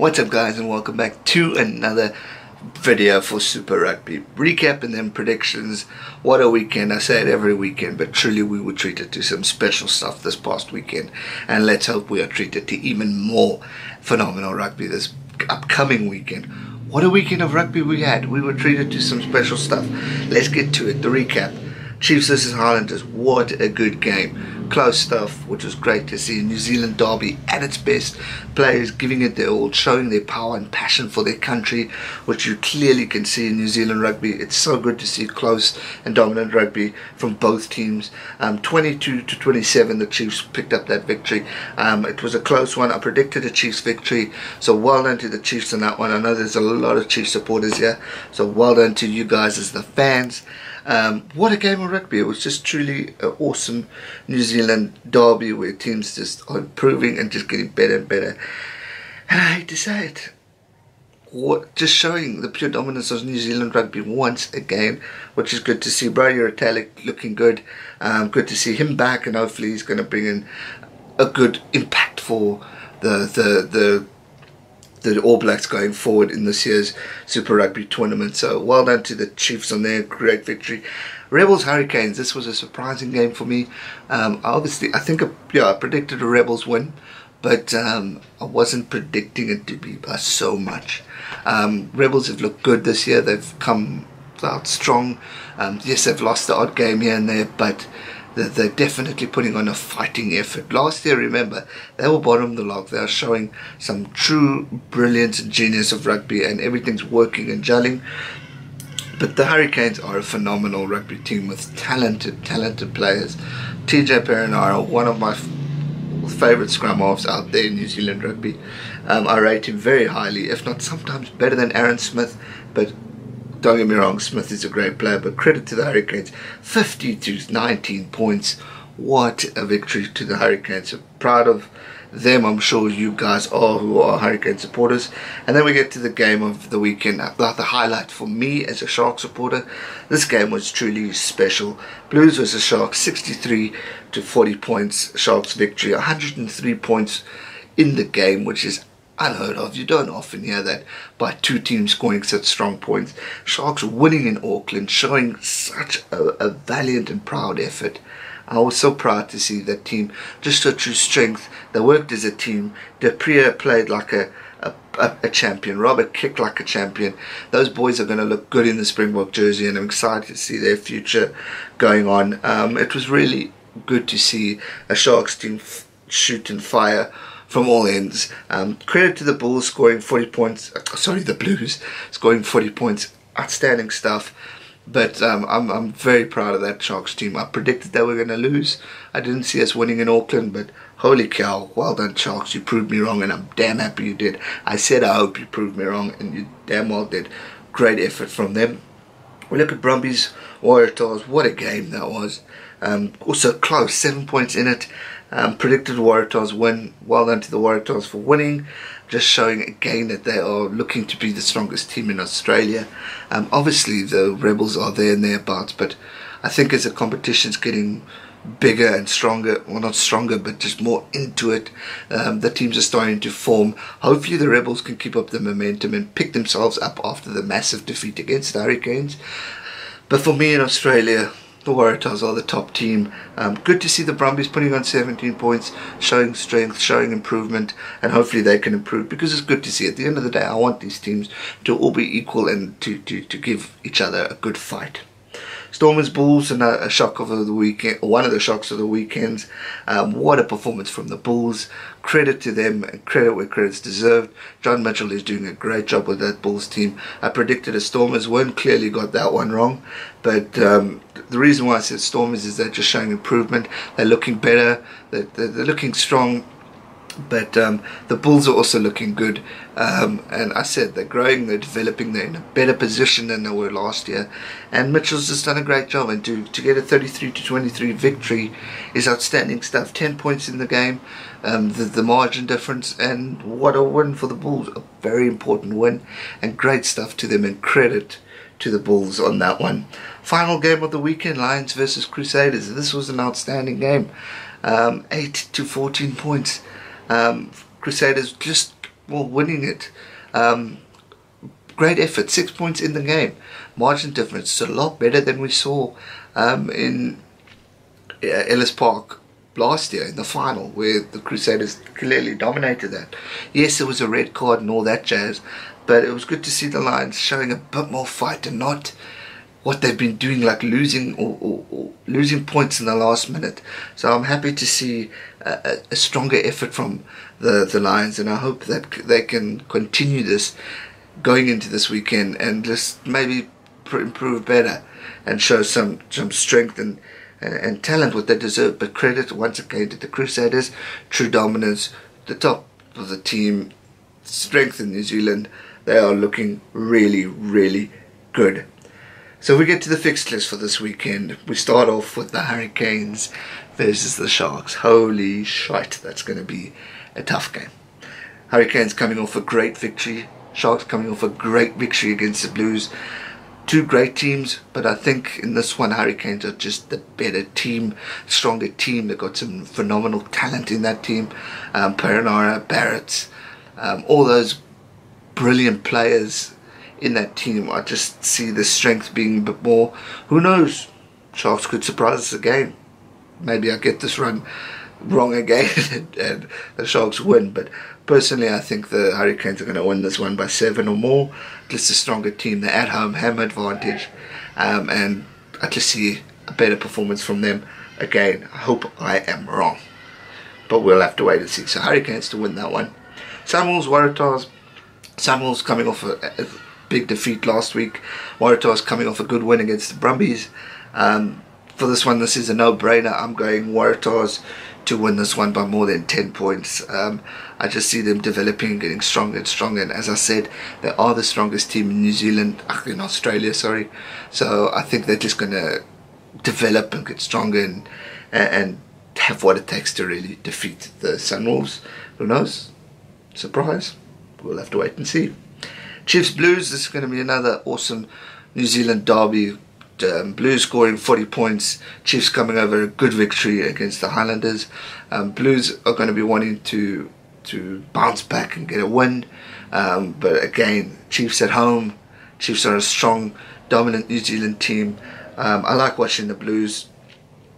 What's up guys, and welcome back to another video for Super Rugby. Recap and then predictions. What a weekend. I say it every weekend, but truly we were treated to some special stuff this past weekend, and let's hope we are treated to even more phenomenal rugby this upcoming weekend. What a weekend of rugby we had. We were treated to some special stuff. Let's get to it. The recap. Chiefs versus Highlanders. What a good game. Close stuff, which was great to see. New Zealand derby at its best. Players giving it their all, showing their power and passion for their country, which you clearly can see in New Zealand rugby. It's so good to see close and dominant rugby from both teams. 22-27, the Chiefs picked up that victory. It was a close one. I predicted a Chiefs victory, so well done to the Chiefs on that one. I know there's a lot of Chiefs supporters here, so well done to you guys as the fans. What a game of rugby. It was just truly an awesome New Zealand derby where teams just are improving and just getting better and better. And I hate to say it, just showing the pure dominance of New Zealand rugby once again, which is good to see. Waratahs looking good. Good to see him back, and hopefully he's going to bring in a good impact for the All Blacks going forward in this year's Super Rugby tournament. So well done to the Chiefs on their great victory. Rebels Hurricanes, this was a surprising game for me. Obviously, I predicted a Rebels win, but I wasn't predicting it to be by so much. Rebels have looked good this year. They've come out strong. Yes, they've lost the odd game here and there, but they're definitely putting on a fighting effort. Last year, remember, they were bottom of the log. They are showing some true brilliance and genius of rugby, and everything's working and gelling. But the Hurricanes are a phenomenal rugby team with talented players. TJ Perenara, one of my favourite scrum halves out there in New Zealand rugby. I rate him very highly, if not sometimes better than Aaron Smith, but don't get me wrong, Smith is a great player, but credit to the Hurricanes. 50-19 points. What a victory to the Hurricanes. So proud of them. I'm sure you guys are, who are Hurricane supporters. And then we get to the game of the weekend. The highlight for me as a Shark supporter. This game was truly special. Blues versus Sharks, 63-40 points. Sharks victory, 103 points in the game, which is unheard of. You don't often hear that by two teams scoring such strong points. Sharks winning in Auckland, showing such a valiant and proud effort. I was so proud to see that team just show true strength. They worked as a team. Dupree played like a champion. Robert kicked like a champion. Those boys are going to look good in the Springbok jersey, and I'm excited to see their future going on. It was really good to see a Sharks team shoot and fire from all ends. Credit to the Bulls scoring 40 points. The Blues scoring 40 points. Outstanding stuff. But I'm very proud of that Sharks team. I predicted they were going to lose. I didn't see us winning in Auckland, but holy cow, well done Sharks. You proved me wrong, and I'm damn happy you did. I said I hope you proved me wrong, and you damn well did. Great effort from them. We look at Brumbies, Waratahs. What a game that was. Also close, 7 points in it. Predicted Waratahs win. Well done to the Waratahs for winning. Just showing again that they are looking to be the strongest team in Australia. Obviously the Rebels are there and thereabouts, but I think as the competition's getting bigger and stronger, well not stronger but just more into it, the teams are starting to form. Hopefully the Rebels can keep up the momentum and pick themselves up after the massive defeat against the Hurricanes. But for me in Australia, the Waratahs are the top team. Good to see the Brumbies putting on 17 points, showing strength, showing improvement, and hopefully they can improve, because it's good to see. At the end of the day, I want these teams to all be equal and to give each other a good fight. Stormers Bulls, a shock of the weekend, one of the shocks of the weekends. What a performance from the Bulls. Credit to them, and credit where credit's deserved. John Mitchell is doing a great job with that Bulls team. I predicted a Stormers win, clearly got that one wrong, but the reason why I said Stormers is they're just showing improvement. They're looking better, they're looking strong. But the Bulls are also looking good, and I said they're growing, they're developing, they're in a better position than they were last year, and Mitchell's just done a great job, and to get a 33-23 victory is outstanding stuff. 10 points in the game, the margin difference, and what a win for the Bulls. A very important win, and great stuff to them, and credit to the Bulls on that one. Final game of the weekend, Lions versus Crusaders. This was an outstanding game. 8-14 points. Crusaders just well, winning it. Great effort, 6 points in the game. Margin difference is a lot better than we saw in Ellis Park last year in the final, where the Crusaders clearly dominated that. Yes, it was a red card and all that jazz, but it was good to see the Lions showing a bit more fight and not what they've been doing, like losing or losing points in the last minute. So I'm happy to see a stronger effort from the Lions, and I hope that they can continue this going into this weekend and just maybe improve better and show some strength and talent what they deserve. But credit once again to the Crusaders, true dominance, the top of the team, strength in New Zealand. They are looking really, really good. So we get to the fixtures for this weekend. We start off with the Hurricanes versus the Sharks. Holy shite, that's going to be a tough game. Hurricanes coming off a great victory. Sharks coming off a great victory against the Blues. Two great teams, but I think in this one Hurricanes are just the better team, stronger team. They've got some phenomenal talent in that team. Perenara, Barrett, all those brilliant players in that team. I just see the strength being a bit more. Who knows? Sharks could surprise us again. Maybe I get this run wrong again and the Sharks win. But personally, I think the Hurricanes are going to win this one by 7 or more. Just a stronger team. They're at home, home advantage. And I just see a better performance from them again. I hope I am wrong, but we'll have to wait and see. So Hurricanes to win that one. Sunwolves, Waratahs. Sunwolves coming off a big defeat last week. Waratahs coming off a good win against the Brumbies. For this one, this is a no-brainer. I'm going Waratahs to win this one by more than 10 points. I just see them developing, getting stronger and stronger. And as I said, they are the strongest team in New Zealand, in Australia, sorry. So I think they're just going to develop and get stronger and have what it takes to really defeat the Sunwolves. Who knows? Surprise. We'll have to wait and see. Chiefs Blues, this is going to be another awesome New Zealand derby. Blues scoring 40 points, Chiefs coming over a good victory against the Highlanders. Blues are going to be wanting to bounce back and get a win, but again, Chiefs at home. Chiefs are a strong, dominant New Zealand team. I like watching the Blues,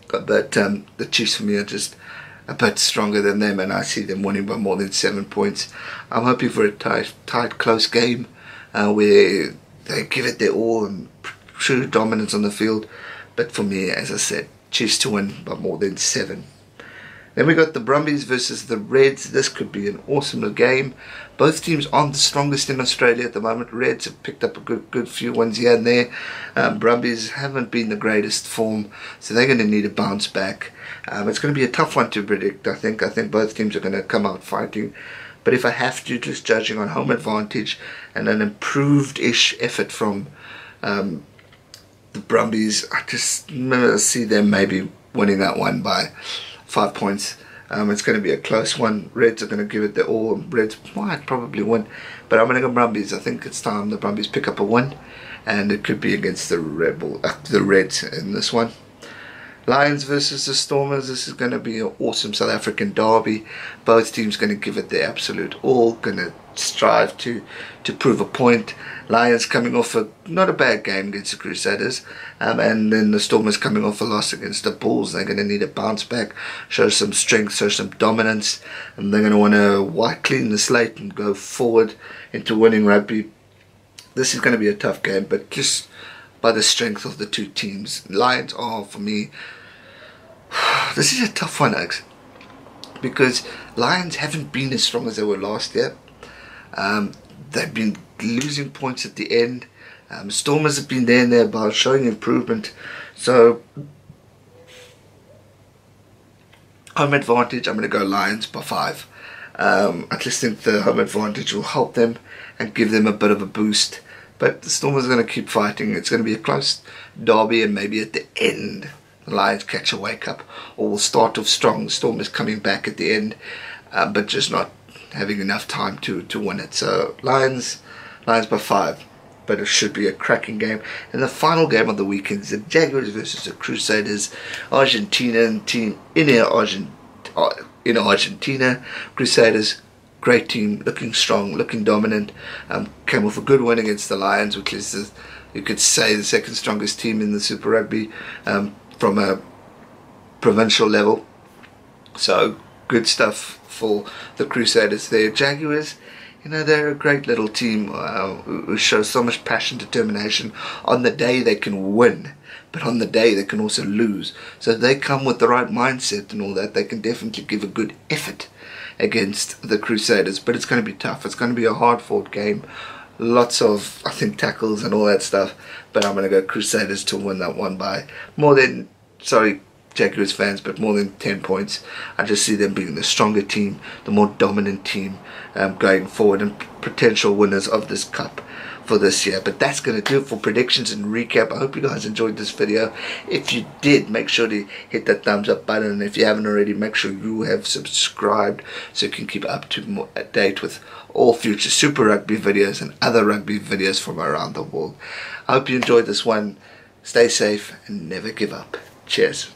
but the Chiefs for me are just a bit stronger than them, and I see them winning by more than 7 points. I'm hoping for a tight close game where they give it their all and true dominance on the field. But for me, as I said, Chiefs to win by more than 7. Then we got the Brumbies versus the Reds. This could be an awesome game. Both teams aren't the strongest in Australia at the moment. Reds have picked up a good few wins here and there. Brumbies haven't been the greatest form, so they're going to need a bounce back. It's going to be a tough one to predict, I think. I think both teams are going to come out fighting. But if I have to, just judging on home advantage and an improved-ish effort from the Brumbies, I just see them maybe winning that one by 5 points. It's going to be a close one. Reds are going to give it their all. Reds might probably win, but I'm going to go Brumbies. I think it's time the Brumbies pick up a win, and it could be against the Reds in this one. Lions versus the Stormers. This is going to be an awesome South African derby. Both teams going to give it their absolute all. Going to strive to prove a point. Lions coming off not a bad game against the Crusaders, and then the Stormers coming off a loss against the Bulls. They're going to need a bounce back, show some strength, show some dominance, and they're going to want to wipe clean the slate and go forward into winning rugby. This is going to be a tough game, but just by the strength of the two teams. Lions are, for me, this is a tough one, Alex, because Lions haven't been as strong as they were last year. They've been losing points at the end. Stormers have been there and thereabouts, showing improvement. So, home advantage, I'm going to go Lions by 5. I just think the home advantage will help them and give them a bit of a boost. But the Stormers are going to keep fighting. It's going to be a close derby, and maybe at the end the Lions catch a wake up, or will start off strong. Stormers coming back at the end, but just not having enough time to win it. So Lions by 5, but it should be a cracking game. And the final game of the weekend is the Jaguares versus the Crusaders. Argentina team in Argentina. Crusaders Great team, looking strong, looking dominant. Came off a good win against the Lions, which is, you could say, the second strongest team in the Super Rugby from a provincial level. So good stuff for the Crusaders there. Jaguares, you know, they're a great little team who show so much passion, determination. On the day they can win, but on the day they can also lose. So they come with the right mindset and all that. They can definitely give a good effort against the Crusaders. But it's going to be tough. It's going to be a hard-fought game. Lots of, I think, tackles and all that stuff. But I'm going to go Crusaders to win that one by more than, sorry, Jaguars fans, but more than 10 points. I just see them being the stronger team, the more dominant team going forward, and potential winners of this cup for this year. But that's going to do it for predictions and recap. I hope you guys enjoyed this video. If you did, make sure to hit that thumbs up button, and if you haven't already, make sure you have subscribed so you can keep up to date with all future Super Rugby videos and other rugby videos from around the world. I hope you enjoyed this one. Stay safe and never give up. Cheers.